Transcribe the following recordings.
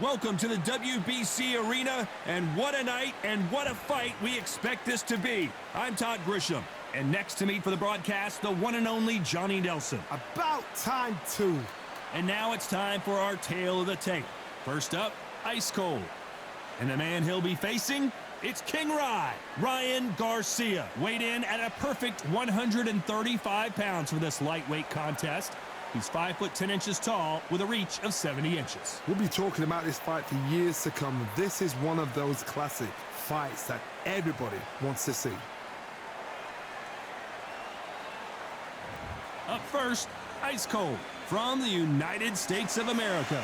Welcome to the WBC arena, and what a night and what a fight we expect this to be. I'm Todd Grisham, and next to me for the broadcast, the one and only Johnny Nelson. About time, too. And now it's time for our tale of the tape. First up, Ice Cold. And the man he'll be facing, it's King Ryan Garcia. Weighed in at a perfect 135 pounds for this lightweight contest. He's 5 foot 10 inches tall with a reach of 70 inches. We'll be talking about this fight for years to come. This is one of those classic fights that everybody wants to see. Up first, Ice Cold from the United States of America.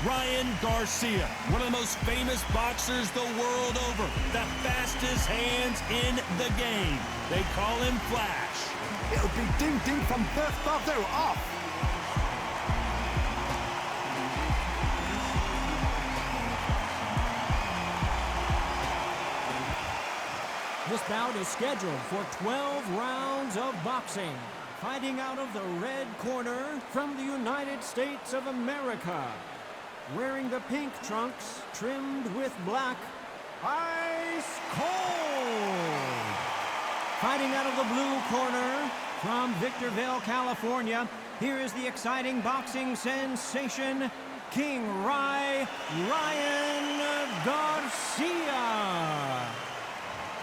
Ryan Garcia, one of the most famous boxers the world over, the fastest hands in the game. They call him Flash. It'll be ding-ding from first off, they're off. This bout is scheduled for 12 rounds of boxing. Fighting out of the red corner from the United States of America. Wearing the pink trunks, trimmed with black, Ice Cold. Fighting out of the blue corner from Victorville, California, here is the exciting boxing sensation, King Ryan Garcia.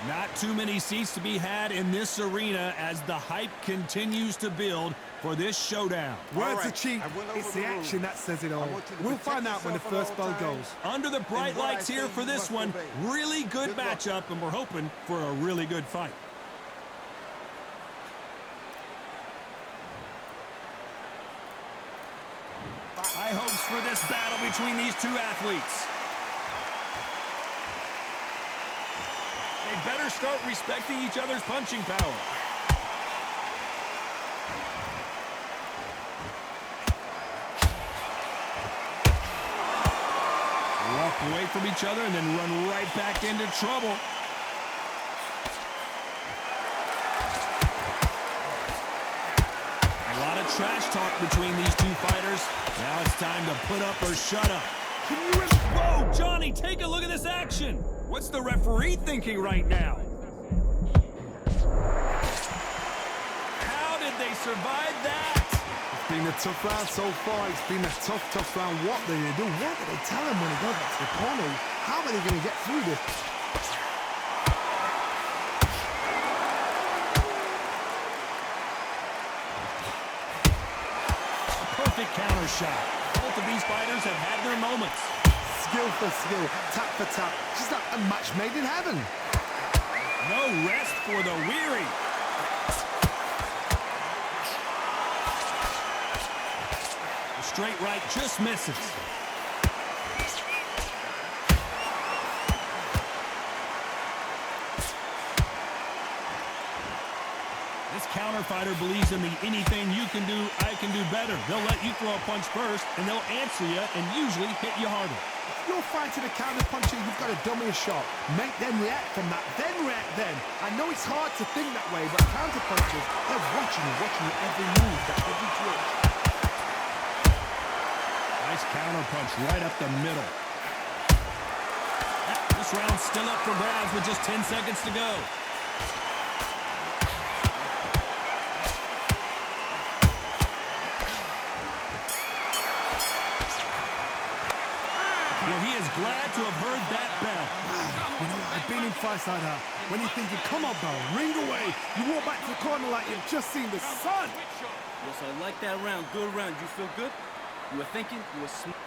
Not too many seats to be had in this arena as the hype continues to build for this showdown. Words are cheap. It's the action that says it all. We'll find out when the first bell goes. Under the bright lights here for this one, really good matchup, and we're hoping for a really good fight. High hopes for this battle between these two athletes. They better start respecting each other's punching power. Walk away from each other and then run right back into trouble. A lot of trash talk between these two fighters. Now it's time to put up or shut up. Whoa, Johnny, take a look at this action. What's the referee thinking right now? How did they survive that? It's been a tough round so far. It's been a tough round. What are they going to do? What do they tell him when he goes back to the corner? How are they going to get through this? A perfect counter shot. Both of these fighters have had their moments. Skill for skill, tap for tap. Just like a match made in heaven. No rest for the weary. The straight right just misses. This counter fighter believes in the anything you can do, I can do better. They'll let you throw a punch first, and they'll answer you and usually hit you harder. You're fighting a counter puncher, you've got to dummy a shot. Make them react from that, then react then. I know it's hard to think that way, but counter punchers, they're watching you every move, every twitch. Nice counter punch right up the middle. This round's still up for grabs with just 10 seconds to go. Well, he is glad to have heard that bell. You know, I've been in fights like that. When you're thinking, come on, bell, ring away. You walk back to the corner like you've just seen the sun. Yes, I like that round. Good round. You feel good? You were thinking? You were smart.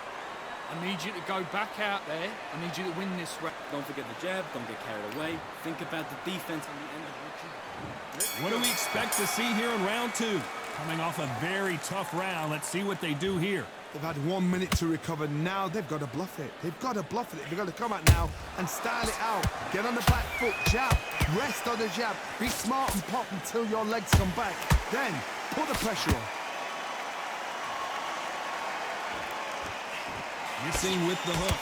I need you to go back out there. I need you to win this round. Don't forget the jab. Don't get carried away. Think about the defense on the end of what you do. What do we expect to see here in round two? Coming off a very tough round. Let's see what they do here. They've had 1 minute to recover. Now they've got to bluff it. They've got to bluff it. They've got to come out now and style it out. Get on the back foot, jab, rest on the jab. Be smart and pop until your legs come back. Then put the pressure on. Missing with the hook.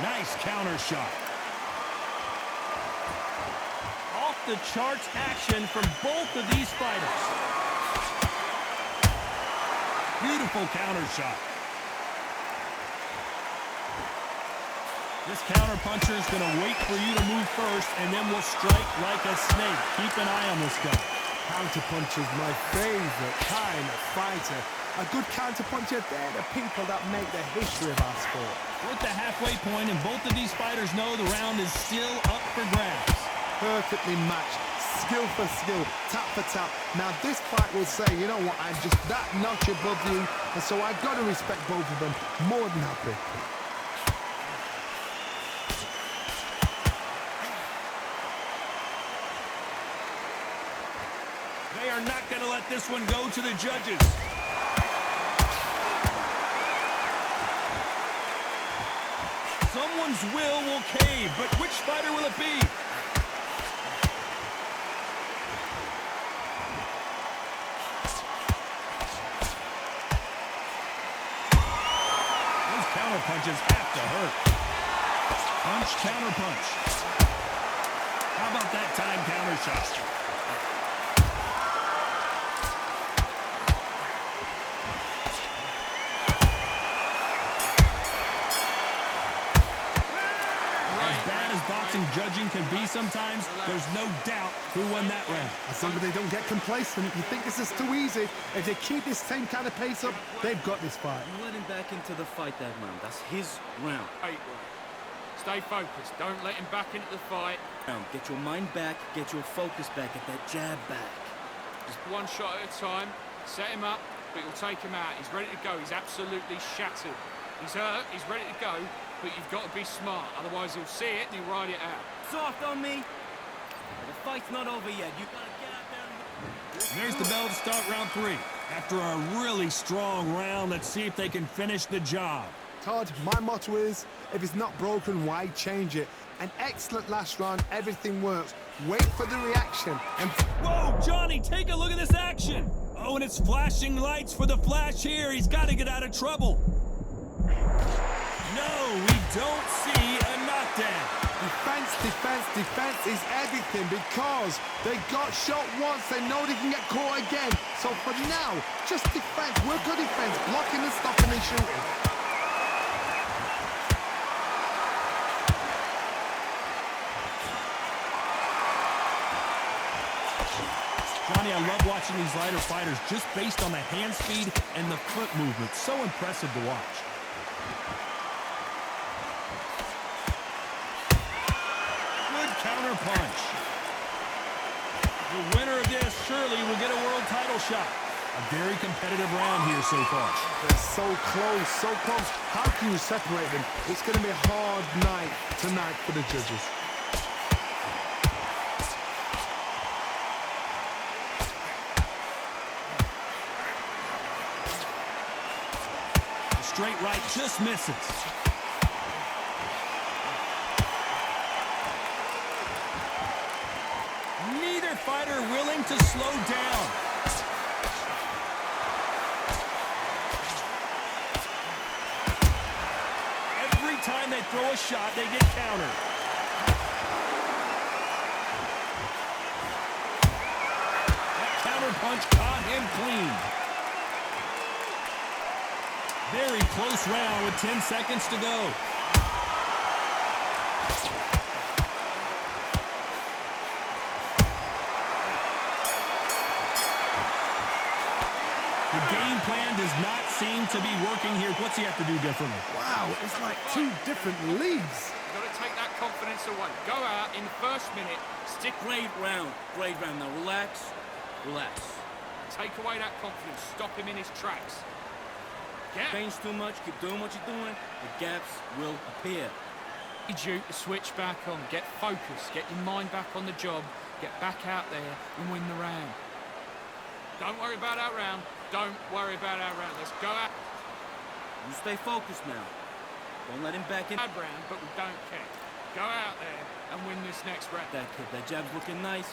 Nice counter shot. Off the charts action from both of these fighters. Beautiful counter shot. This counter puncher is going to wait for you to move first and then will strike like a snake. Keep an eye on this guy. Counter puncher's my favorite kind of fighter. A good counter puncher, they're the people that make the history of our sport. We're at the halfway point, and both of these fighters know the round is still up for grabs. Perfectly matched, skill for skill, tap for tap. Now this fight will say, you know what, I'm just that notch above you, and so I've got to respect both of them. More than happy. They are not going to let this one go to the judges. Someone's will cave, but which fighter will it be? Those counter punches have to hurt. Punch, counter punch. How about that time counter shot? Boxing judging can be sometimes, there's no doubt who won that round. As long as they don't get complacent, you think this is too easy. If they keep this same kind of pace up, they've got this fight. You let him back into the fight that round. That's his round. Stay focused. Don't let him back into the fight. Get your mind back. Get your focus back. Get that jab back. Just one shot at a time. Set him up, but you'll take him out. He's ready to go. He's absolutely shattered. He's hurt. He's ready to go. But you've got to be smart, otherwise he'll see it and he'll ride it out. Soft on me. The fight's not over yet. You gotta get out there. There's the bell to start round 3. After a really strong round, let's see if they can finish the job. Todd, my motto is, if it's not broken, why change it? An excellent last round, everything works. Wait for the reaction. And whoa, Johnny, take a look at this action. Oh, and it's flashing lights for the flash here. He's got to get out of trouble. No, we don't see a knockdown. Defense, defense, defense is everything because they got shot once. They know they can get caught again. So for now, just defense. Work on defense, blocking and stopping and shooting. Johnny, I love watching these lighter fighters just based on the hand speed and the foot movement. So impressive to watch. Counter punch. The winner of this surely will get a world title shot. A very competitive round here so far. They're so close, so close. How can you separate them? It's going to be a hard night tonight for the judges. The straight right just misses. Fighter willing to slow down. Every time they throw a shot, they get countered. That counter punch caught him clean. Very close round with 10 seconds to go. Plan does not seem to be working here. What's he have to do differently? Wow, it's like 2 different leagues. You've got to take that confidence away. Go out in the first minute. Stick great round. Great round. Now relax. Relax. Take away that confidence. Stop him in his tracks. Change too much. Keep doing what you're doing. The gaps will appear. Need you to switch back on. Get focused. Get your mind back on the job. Get back out there and win the round. Don't worry about our round. Don't worry about our round. Let's go out. You stay focused now. Don't let him back in. Bad round, but we don't care. Go out there and win this next round. That jab's looking nice.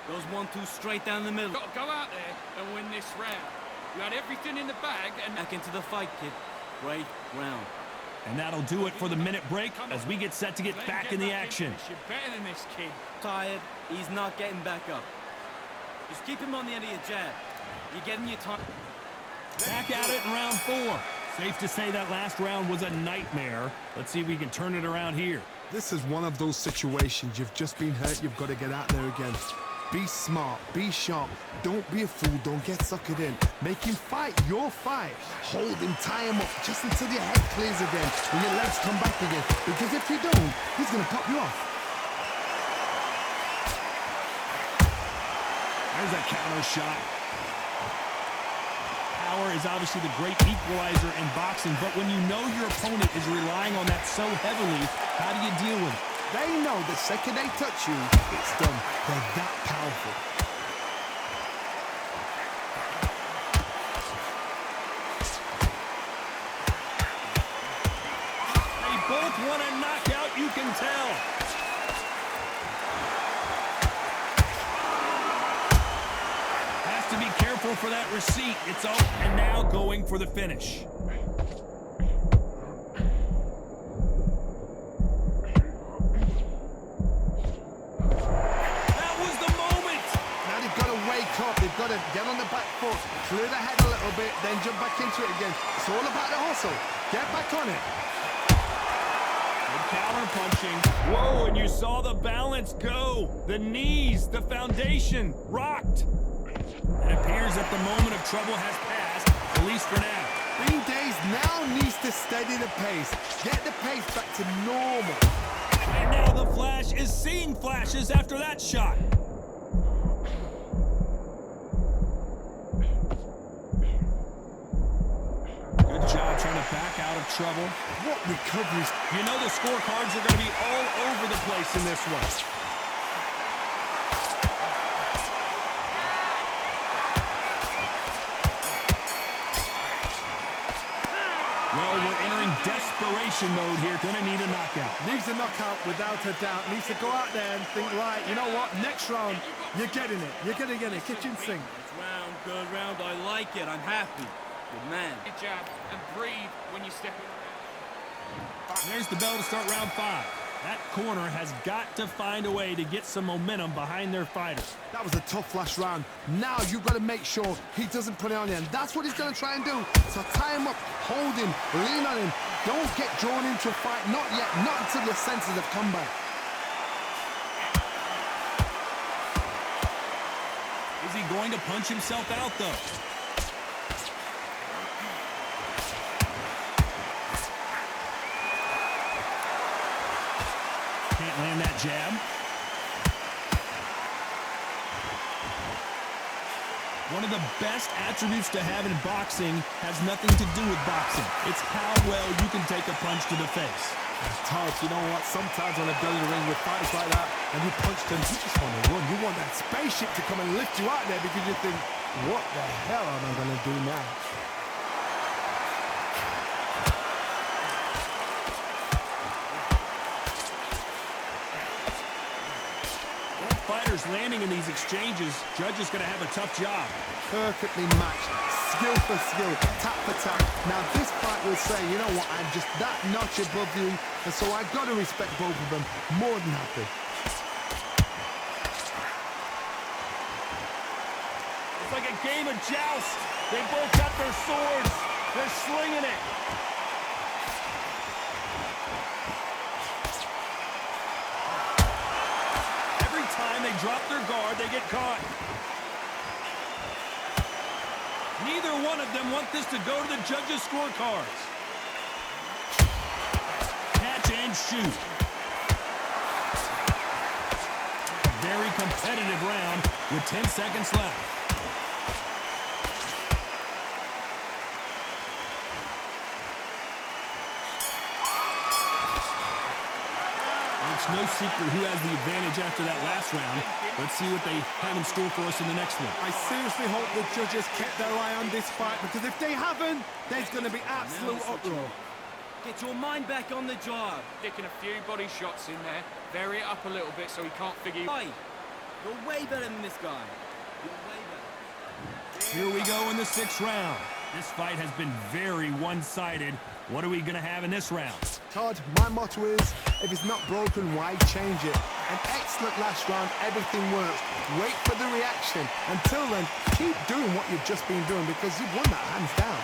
Goes 1-2 straight down the middle. Got to go out there and win this round. You had everything in the bag and... Back into the fight, kid. Great round. And that'll do it for the minute break as we get set to get back in the action. You're better than this kid. Tired. He's not getting back up. Just keep him on the end of your jab. You're getting your time. Back at it in round 4. Safe to say that last round was a nightmare. Let's see if we can turn it around here. This is one of those situations. You've just been hurt. You've got to get out there again. Be smart. Be sharp. Don't be a fool. Don't get suckered in. Make him fight your fight. Hold him. Tie him up just until your head clears again and your legs come back again. Because if you don't, he's going to pop you off. There's a counter shot. Power is obviously the great equalizer in boxing, but when you know your opponent is relying on that so heavily, how do you deal with it? They know the second they touch you, it's done. They're that powerful. They both want a knockout, you can tell. Has to be careful for that receipt. It's up and now going for the finish. They've got to get on the back foot, clear the head a little bit, then jump back into it again. It's all about the hustle. Get back on it. Good counter punching. Whoa, and you saw the balance go. The knees, the foundation, rocked. It appears that the moment of trouble has passed, at least for now. Bean Days now needs to steady the pace. Get the pace back to normal. And now the Flash is seeing flashes after that shot. Good job trying to back out of trouble. What recoveries. You know the scorecards are going to be all over the place in this one. Well, we're entering desperation mode here. Going to need a knockout. Needs a knockout without a doubt. Needs to go out there and think, right, you know what? Next round, you're getting it. You're going to get it. Kitchen sink. Good round. I like it. I'm happy. Good man. Good jab and breathe when you step in. There's the bell to start round 5. That corner has got to find a way to get some momentum behind their fighters. That was a tough last round. Now you've got to make sure he doesn't put it on you, and that's what he's going to try and do. So tie him up, hold him, lean on him. Don't get drawn into a fight. Not yet. Not until your senses have come back. Is he going to punch himself out, though? Can't land that jab. One of the best attributes to have in boxing has nothing to do with boxing. It's how well you can take a punch to the face. It's tough. You know what? Sometimes when I go to the ring with fighters like that, and you punch them, you just want to run. You want that spaceship to come and lift you out there because you think, what the hell am I going to do now? Fighters landing in these exchanges, Judge is going to have a tough job. Perfectly matched, skill for skill, tap for tap. Now this fight will say, you know what, I'm just that notch above you, and so I've got to respect both of them more than happy. It's like a game of joust. They both got their swords. They're slinging it. They drop their guard, they get caught. Neither one of them want this to go to the judges' scorecards. Catch and shoot. Very competitive round with 10 seconds left. It's no secret who has the advantage after that last round. Let's see what they have in store for us in the next one. I seriously hope the judges kept their eye on this fight, because if they haven't, there's going to be absolute uproar. Get your mind back on the job. Sticking a few body shots in there. Vary it up a little bit so he can't figure. Fight. You're way better than this guy. You're way better. Here we go in the 6th round. This fight has been very one-sided. What are we going to have in this round? Todd, my motto is, if it's not broken, why change it? An excellent last round, everything works. Wait for the reaction. Until then, keep doing what you've just been doing because you've won that hands down.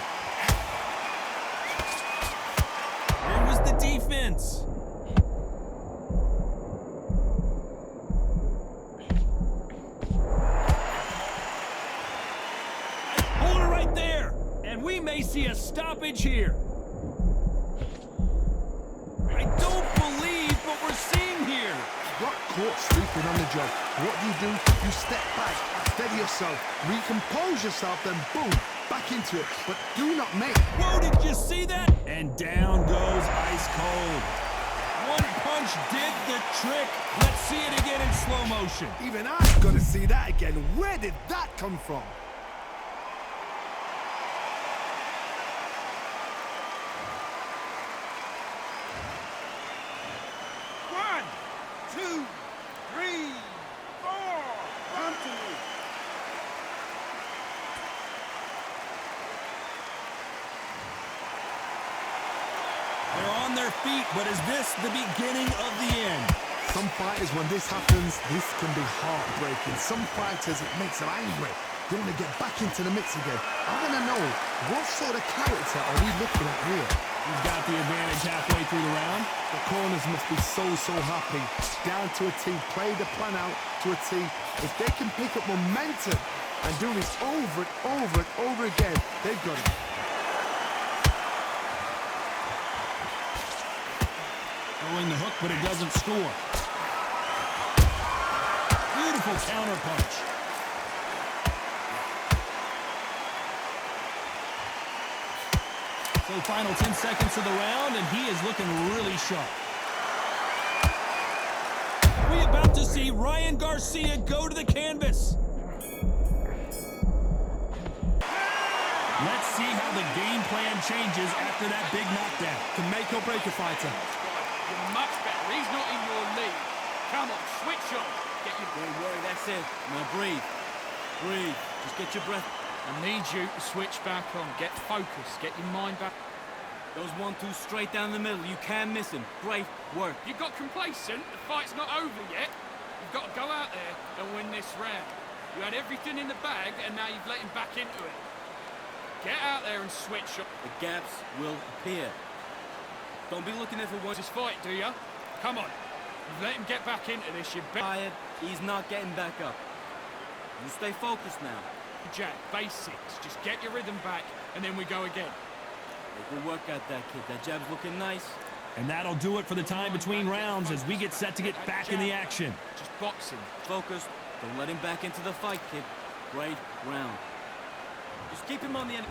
Where was the defense? Hold it right there. And we may see a stoppage here. I don't believe what we're seeing here. Got caught sleeping on the job. What do? You step back, steady yourself, recompose yourself, then boom, back into it. But do not make... Whoa, did you see that? And down goes ice cold. One punch did the trick. Let's see it again in slow motion. Even I'm gonna see that again. Where did that come from? They're on their feet, but is this the beginning of the end? Some fighters, when this happens, this can be heartbreaking. Some fighters, it makes them angry. They want to get back into the mix again. I want to know, what sort of character are we looking at here? He's got the advantage halfway through the round. The corners must be so happy. Down to a T, play the plan out to a T. If they can pick up momentum and do this over and over again, they've got it. Throwing the hook, but it doesn't score. Beautiful counter punch. So final 10 seconds of the round, and he is looking really sharp. We're about to see Ryan Garcia go to the canvas. Let's see how the game plan changes after that big knockdown. To make or break a fighter. You're much better. He's not in your league. Come on, switch on. Get your... Don't worry, that's it. Now breathe. Breathe. Just get your breath. I need you to switch back on. Get focused. Get your mind back. Those 1-2 straight down the middle. You can't miss him. Great work. You got complacent. The fight's not over yet. You've got to go out there and win this round. You had everything in the bag, and now you've let him back into it. Get out there and switch up. The gaps will appear. Don't be looking at for one. This fight, do you? Come on. You've let him get back into this. You're tired. He's not getting back up. You stay focused now. Jack, basics. Just get your rhythm back, and then we go again. Good work at that, kid. That jab's looking nice. And that'll do it for the time between rounds as we get set to get back in the action. Just boxing. Focused. Don't let him back into the fight, kid. Great round. Just keep him on the end.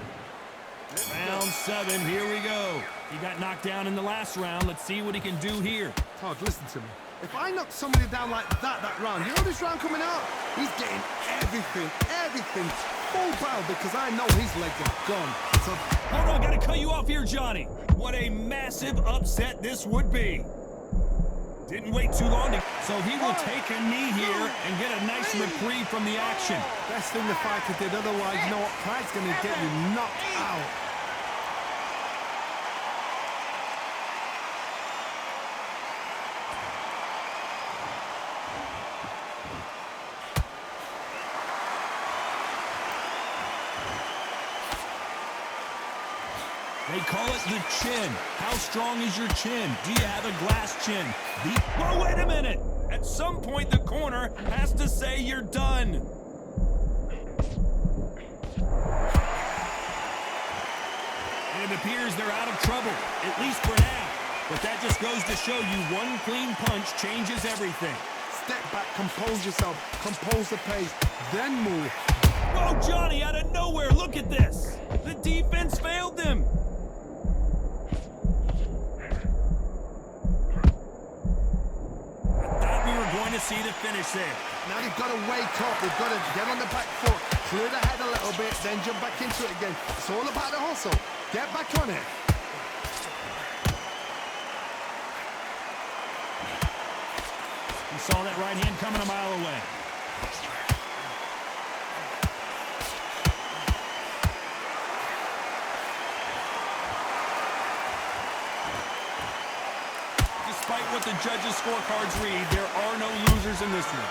Round 7, here we go. He got knocked down in the last round. Let's see what he can do here. Todd, listen to me. If I knock somebody down like that round, you know this round coming out? He's getting everything full barrel because I know his legs are gone. So... Hold on, I gotta cut you off here, Johnny. What a massive upset this would be. Didn't wait too long so he will take a knee here and get a nice reprieve from the action. Best thing the fighter did, otherwise, you know what? Pride's gonna get you knocked out. They call it the chin. How strong is your chin? Do you have a glass chin? Whoa, wait a minute! At some point, the corner has to say you're done. It appears they're out of trouble, at least for now. But that just goes to show you one clean punch changes everything. Step back, compose yourself, compose the pace, then move. Whoa, Johnny, out of nowhere, look at this! The defense failed them! Going to see the finish there. Now they've got to wake up. They've got to get on the back foot, clear the head a little bit, then jump back into it again. It's all about the hustle. Get back on it. He saw that right hand coming a mile away. Despite what the judges' scorecards read, there are no losers in this one.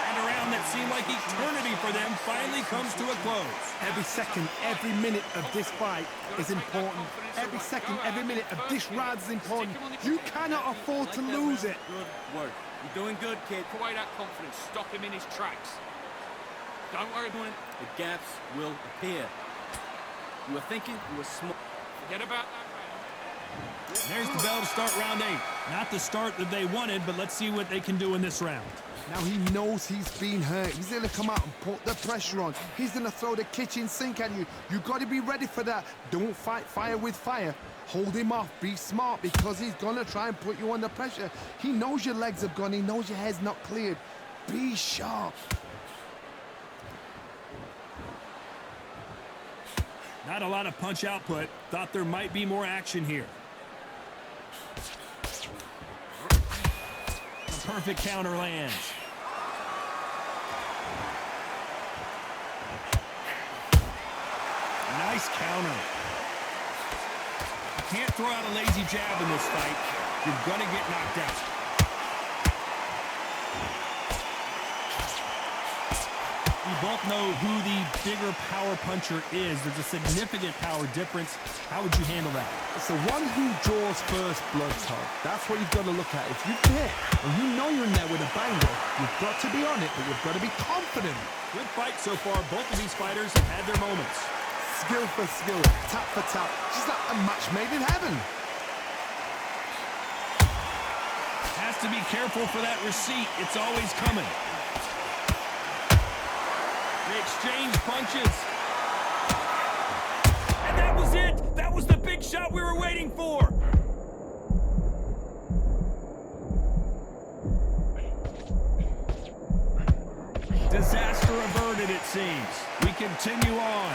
And a round that seemed like eternity for them finally comes to a close. Every second, every minute of this fight is important. Every second, every minute of this round is important. You cannot afford to lose it. Good work. You're doing good, kid. Take away that confidence. Stop him in his tracks. Don't worry about it. The gaps will appear. You were thinking, you were smart. Forget about that round. There's the bell to start round 8. Not the start that they wanted, but let's see what they can do in this round. Now he knows he's been hurt. He's going to come out and put the pressure on. He's going to throw the kitchen sink at you. You've got to be ready for that. Don't fight fire with fire. Hold him off. Be smart because he's going to try and put you under pressure. He knows your legs are gone. He knows your head's not cleared. Be sharp. Not a lot of punch output. Thought there might be more action here. A perfect counter lands. Nice counter. You can't throw out a lazy jab in this fight. You're gonna get knocked out. We both know who the bigger power puncher is. There's a significant power difference. How would you handle that? It's the one who draws first blood, Todd. That's what you've got to look at. If you hit and you know you're in there with a banger, you've got to be on it, but you've got to be confident. Good fight so far. Both of these fighters have had their moments. Skill for skill, tap for tap. Just like a match made in heaven. Has to be careful for that receipt. It's always coming. They exchange punches. And that was it. That was the big shot we were waiting for. Disaster averted, it seems. We continue on.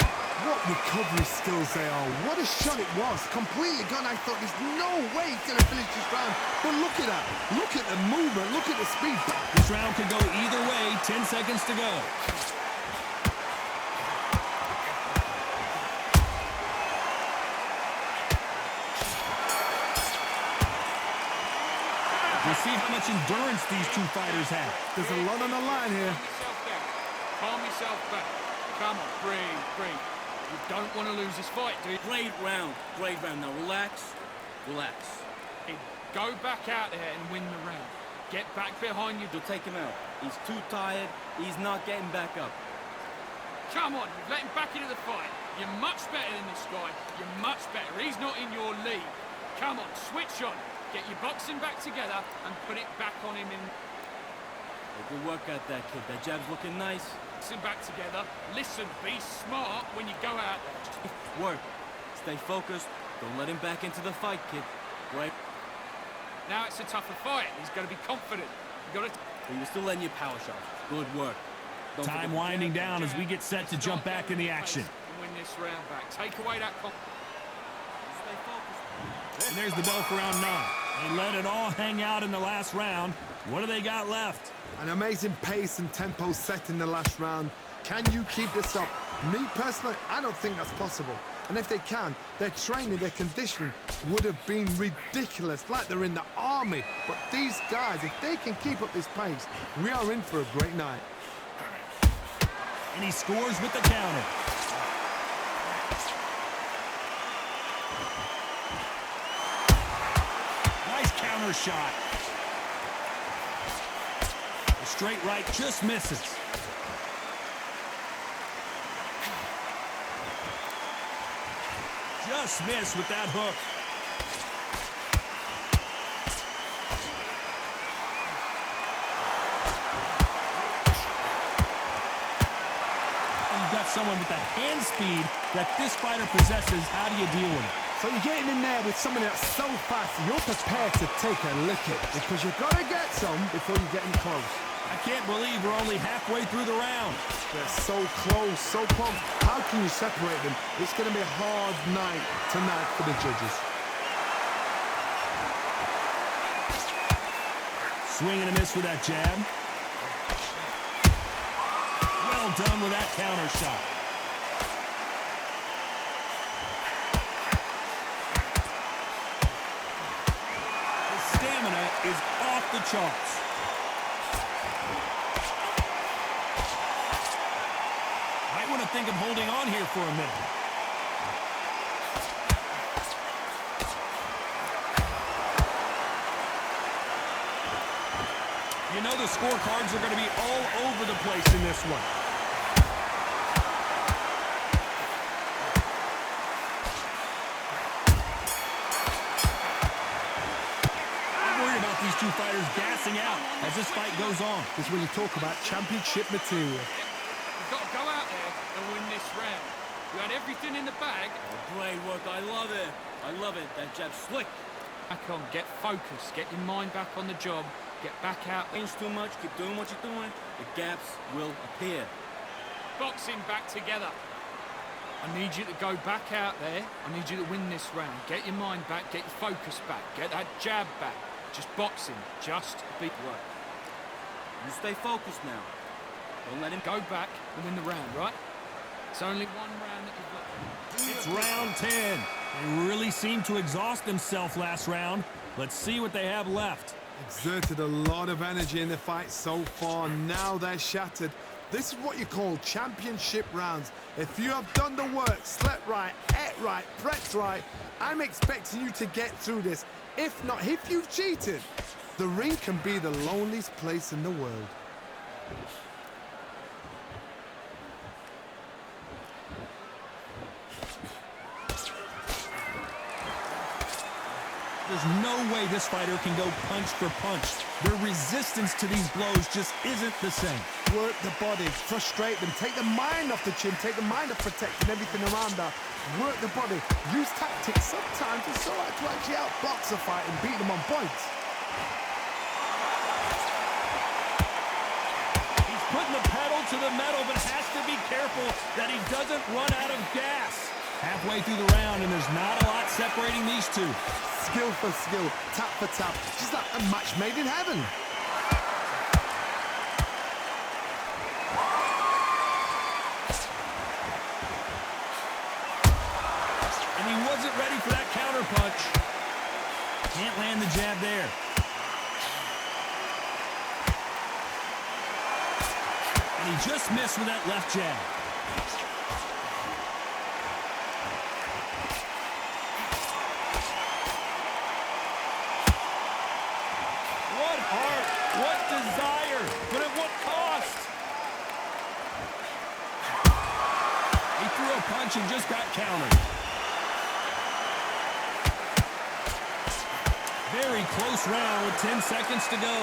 What recovery skills they are. What a shot it was. Completely gone. I thought there's no way he's going to finish this round. But look at that. Look at the movement. Look at the speed. This round could go either way. 10 seconds to go. We'll see how much endurance these two fighters have. There's a lot on the line here. Calm yourself back. Come on, breathe, breathe. You don't want to lose this fight, do you? Great round. Great round. Now relax. Relax. Hey, go back out there and win the round. Get back behind you. You'll take him out. He's too tired. He's not getting back up. Come on, you've let him back into the fight. You're much better than this guy. You're much better. He's not in your league. Come on, switch on. Get your boxing back together and put it back on him in... Good work out there, kid. That jab's looking nice. Boxing back together. Listen, be smart when you go out there. Work. Stay focused. Don't let him back into the fight, kid. Right? Now it's a tougher fight. He's got to be confident. You got to... But you're still letting your power shots. Good work. Don't Time winding down as we get set to jump back in the action. Win this round back. Take away that confidence. Stay focused. And there's the bell for round 9. They let it all hang out in the last round. What do they got left? An amazing pace and tempo set in the last round. Can you keep this up? Me, personally, I don't think that's possible. And if they can, their training, their conditioning would have been ridiculous, like they're in the army. But these guys, if they can keep up this pace, we are in for a great night. And he scores with the counter. Nice counter shot. The straight right just misses. Just missed with that hook. You've got someone with that hand speed that this fighter possesses. How do you deal with it? So you're getting in there with someone that's so fast, you're prepared to take a licking because you've got to get some before you get in close. I can't believe we're only halfway through the round. They're so close, so close. How can you separate them? It's going to be a hard night tonight for the judges. Swing and a miss with that jab. Well done with that counter shot. His stamina is off the charts. Might want to think of holding on here for a minute. You know the scorecards are going to be all over the place in this one. I'm worried about these two fighters gassing out as this fight goes on. This is when you talk about championship material. You've got to go out there and win this round. You had everything in the bag. Oh, great work. I love it. I love it. That jab slick. Back on, get focused, get your mind back on the job, get back out. Ain't too much. Keep doing what you're doing. The gaps will appear. Boxing back together. I need you to go back out there. I need you to win this round. Get your mind back, get your focus back, get that jab back. Just boxing, just beat work. You stay focused now. Don't let him Go back and win the round, right? It's only one round that you've got. It's round 10. They really seemed to exhaust themselves last round. Let's see what they have left. Exerted a lot of energy in the fight so far. Now they're shattered. This is what you call championship rounds. If you have done the work, slept right, ate right, prepped right, I'm expecting you to get through this. If not, if you've cheated, the ring can be the loneliest place in the world. There's no way this fighter can go punch for punch. Their resistance to these blows just isn't the same. Work the body, frustrate them, take the mind off the chin, take the mind off protecting everything around her. Work the body, use tactics. Sometimes it's so hard to actually outbox a fight and beat them on points. He's putting the pedal to the metal, but has to be careful that he doesn't run out of gas. Halfway through the round, and there's not a lot separating these two. Skill for skill, tap for tap, just like a match made in heaven. And he wasn't ready for that counter punch. Can't land the jab there. And he just missed with that left jab. What heart, what desire, but at what cost? He threw a punch and just got countered. Very close round with 10 seconds to go.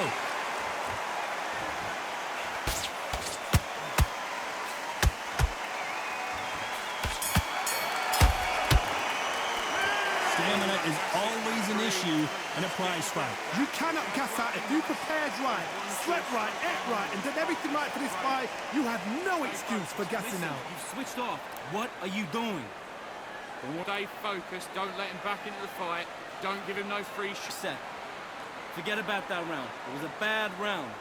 Stamina is always an issue in a prize fight. You cannot gas out. If you prepared right, slept right, ate right, and did everything right for this fight, you have no excuse for gassing Listen, out. you've switched off. What are you doing? Stay focused, don't let him back into the fight, don't give him no free Set. Forget about that round. It was a bad round.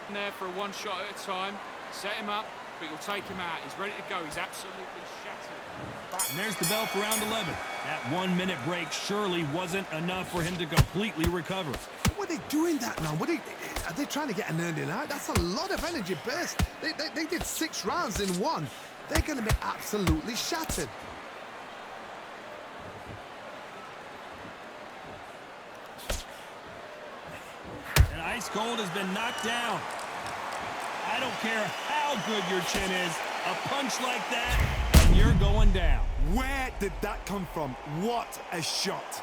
in there for a one shot at a time, set him up, but you'll take him out. He's ready to go, he's absolutely shattered. And there's the bell for round 11. That 1 minute break surely wasn't enough for him to completely recover. What are they doing that now? Are they trying to get an earning out? That's a lot of energy burst. They did 6 rounds in one. They're going to be absolutely shattered. And Ice Cold has been knocked down. I don't care how good your chin is, a punch like that, and you're going down. Where did that come from? What a shot.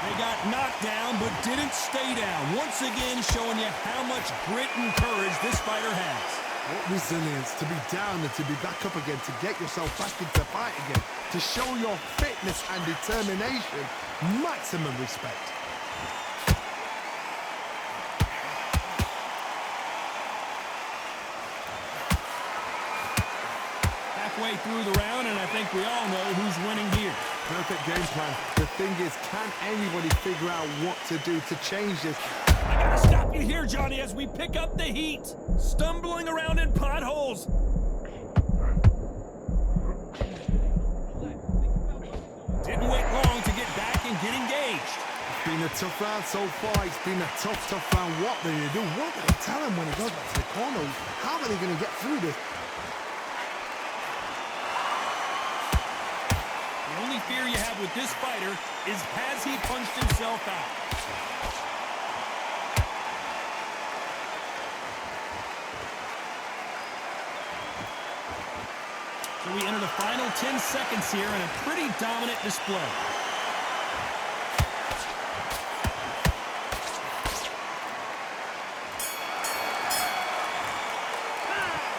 They got knocked down, but didn't stay down. Once again, showing you how much grit and courage this fighter has. What resilience to be down and to be back up again, to get yourself back into fight again, to show your fitness and determination. Maximum respect. Halfway through the round, and I think we all know who's winning here. Perfect game plan. The thing is, can anybody figure out what to do to change this? I gotta stop you here, Johnny, as we pick up the heat. Stumbling around in potholes. Didn't wait long to get back and get engaged. It's been a tough round so far. It's been a tough round. What do you do? What do they tell him when he goes back to the corner? How are they going to get through this? The only fear you have with this fighter is, has he punched himself out? So we enter the final 10 seconds here in a pretty dominant display.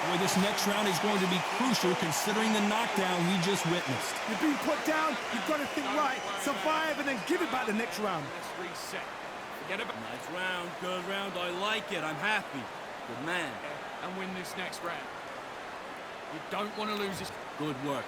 Boy, this next round is going to be crucial considering the knockdown we just witnessed. You've been put down. You've got to think right, survive, and then give it back the next round. Let's reset. Forget about Nice round, good round. I like it. I'm happy. Good man. and win this next round. You don't want to lose this. Good work.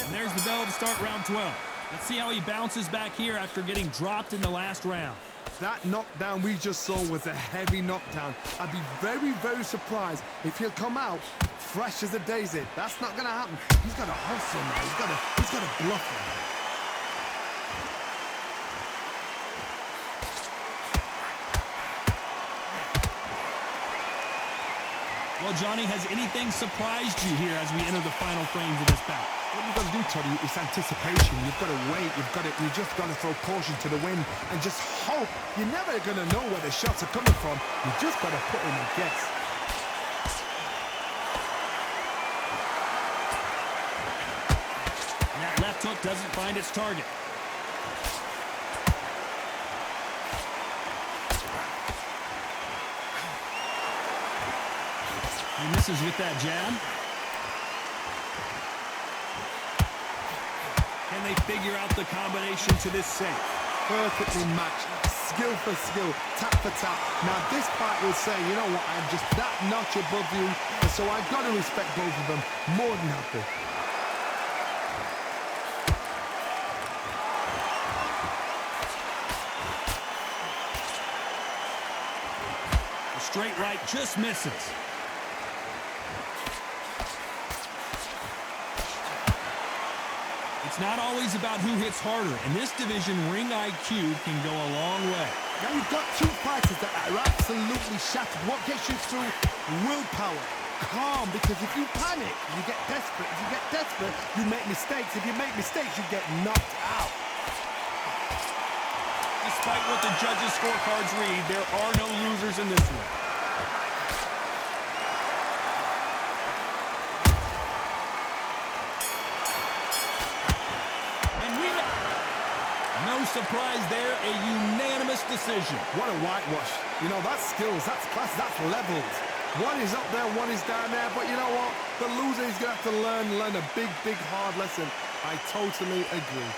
And there's the bell to start round 12. Let's see how he bounces back here after getting dropped in the last round. That knockdown we just saw was a heavy knockdown. I'd be very, very surprised if he'll come out fresh as a daisy. That's not going to happen. He's got to hustle now. He's got to bluff him. Well, Johnny, has anything surprised you here as we enter the final frames of this bout? What you've got to do, Toddy, is anticipation. You've got to wait. You just got to throw caution to the wind and just hope. You're never going to know where the shots are coming from. You just got to put in a guess. And that left hook doesn't find its target. He misses with that jab. Can they figure out the combination to this safe? Perfectly matched, skill for skill, tap for tap. Now this fight will say, you know what, I'm just that notch above you, and so I've got to respect both of them more than happy. The straight right just misses. It's not always about who hits harder. In this division, ring IQ can go a long way. Now you've got two fighters that are absolutely shattered. What gets you through? Willpower. Calm, because if you panic, you get desperate. If you get desperate, you make mistakes. If you make mistakes, you get knocked out. Despite what the judges' scorecards read, there are no losers in this one. No surprise there, a unanimous decision. What a whitewash. You know, that's skills, that's class, that's levels. One is up there, one is down there, but you know what? The loser is going to have to learn a big, hard lesson. I totally agree.